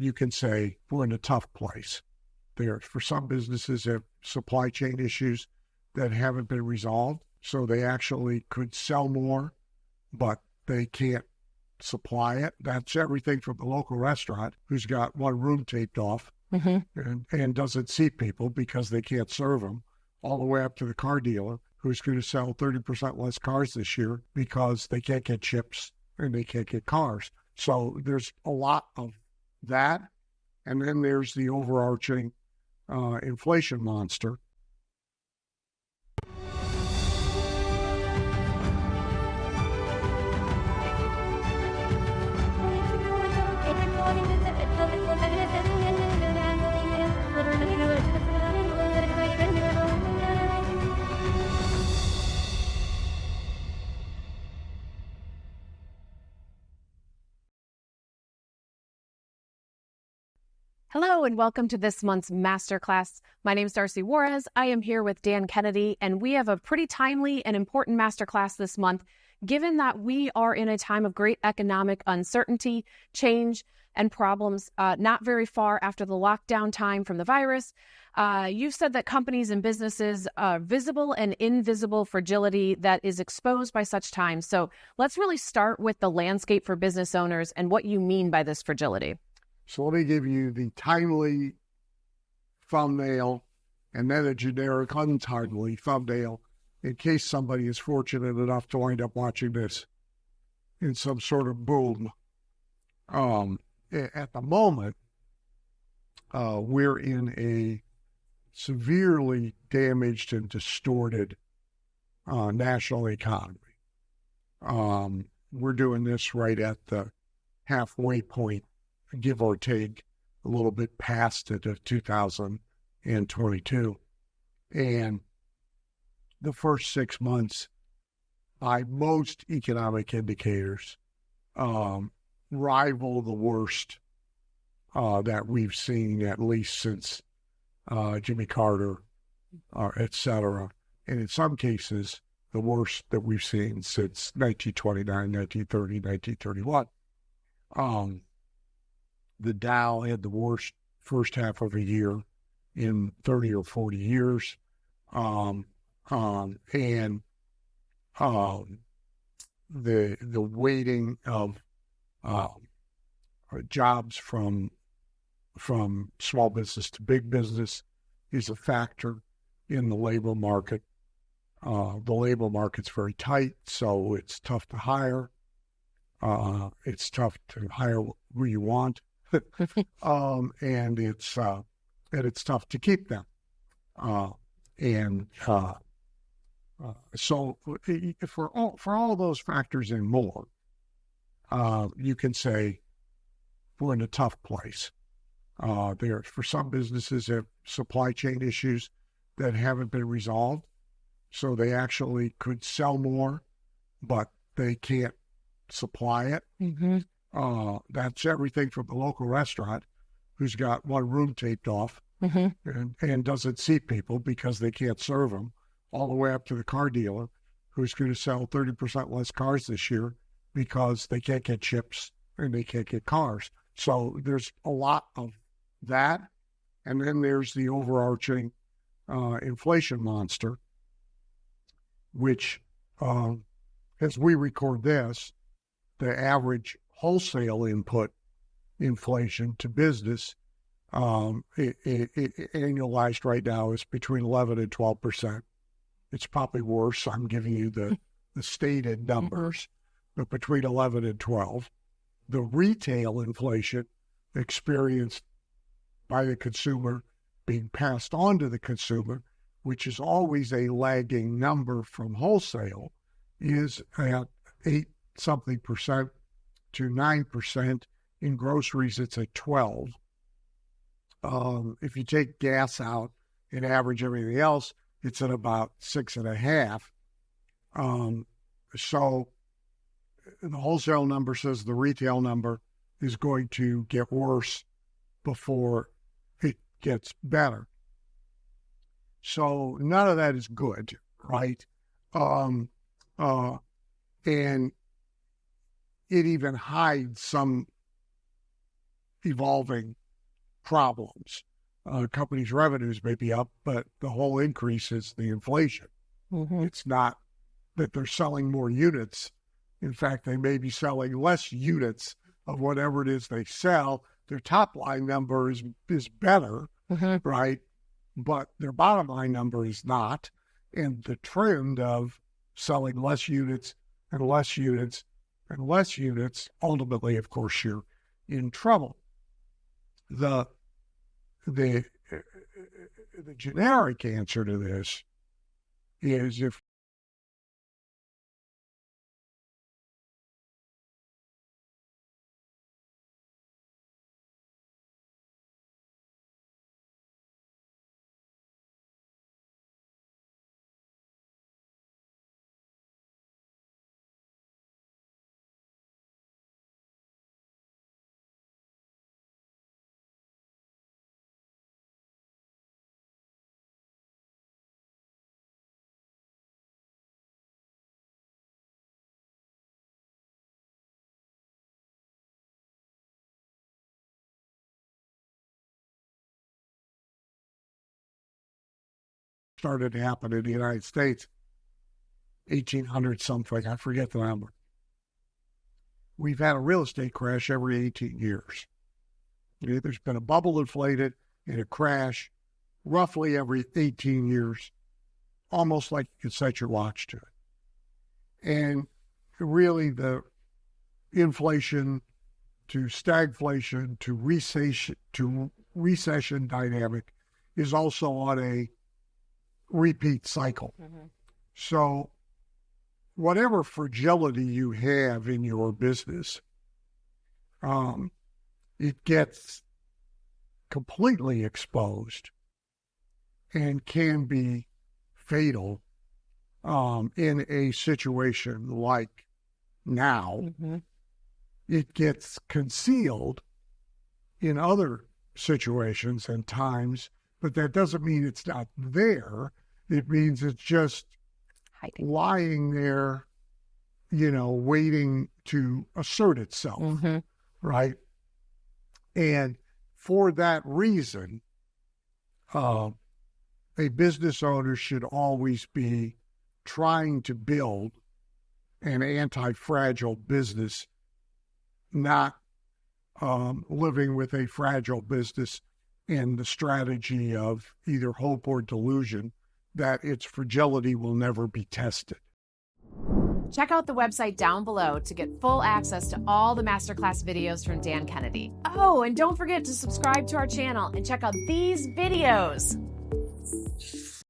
you can say we're in a tough place. For some businesses have supply chain issues that haven't been resolved, so they actually could sell more, but they can't supply it. That's everything from the local restaurant who's got one room taped off and doesn't see people because they can't serve them, all the way up to the car dealer who's going to sell 30% less cars this year because they can't get chips and they can't get cars. So there's a lot of that. And then there's the overarching inflation monster. Hello and welcome to this month's Masterclass. My name is Darcy Juarez. I am here with Dan Kennedy, and we have a pretty timely and important Masterclass this month, given that we are in a time of great economic uncertainty, change, and problems not very far after the lockdown time from the virus. You've said that companies and businesses are visible and invisible fragility that is exposed by such times. So let's really start with the landscape for business owners and what you mean by this fragility. So let me give you the timely thumbnail and then a generic untimely thumbnail in case somebody is fortunate enough to wind up watching this in some sort of boom. At the moment, we're in a severely damaged and distorted national economy. We're doing this right at the halfway point, give or take, a little bit past it of 2022. And the first 6 months, by most economic indicators, rival the worst that we've seen at least since Jimmy Carter, et cetera. And in some cases, the worst that we've seen since 1929, 1930, 1931. The Dow had the worst first half of a year in 30 or 40 years. And the weighting of jobs from small business to big business is a factor in the labor market. The labor market's very tight, so it's tough to hire. It's tough to hire who you want. And it's tough to keep them. So for all those factors and more, you can say we're in a tough place. For some businesses have supply chain issues that haven't been resolved, so they actually could sell more, but they can't supply it. That's everything from the local restaurant who's got one room taped off and doesn't see people because they can't serve them, all the way up to the car dealer who's going to sell 30% less cars this year because they can't get chips and they can't get cars. So there's a lot of that. And then there's the overarching inflation monster, which, as we record this, the average wholesale input inflation to business annualized right now is between 11 and 12%. It's probably worse. I'm giving you the stated numbers, but between 11 and 12. The retail inflation experienced by the consumer being passed on to the consumer, which is always a lagging number from wholesale, is at 8% to 9%. In groceries, it's at 12. If you take gas out and average everything else, it's at about 6.5. So the wholesale number says the retail number is going to get worse before it gets better. So none of that is good, right? And it even hides some evolving problems. Companies' revenues may be up, but the whole increase is the inflation. It's not that they're selling more units. In fact, they may be selling less units of whatever it is they sell. Their top line number is better, right? But their bottom line number is not. And the trend of selling less units and less units and less units, ultimately, of course, you're in trouble. The generic answer to this is if started to happen in the United States, 1800 something, I forget the number. We've had a real estate crash every 18 years. Okay, there's been a bubble inflated and a crash roughly every 18 years, almost like you could set your watch to it. And really the inflation to stagflation to recession dynamic is also on a repeat cycle. So whatever fragility you have in your business, it gets completely exposed and can be fatal in a situation like now. It gets concealed in other situations and times, but that doesn't mean it's not there. It means it's just lying there, waiting to assert itself, right? And for that reason, a business owner should always be trying to build an anti-fragile business, not living with a fragile business and the strategy of either hope or delusion that its fragility will never be tested. Check out the website down below to get full access to all the Masterclass videos from Dan Kennedy. Oh, and don't forget to subscribe to our channel and check out these videos.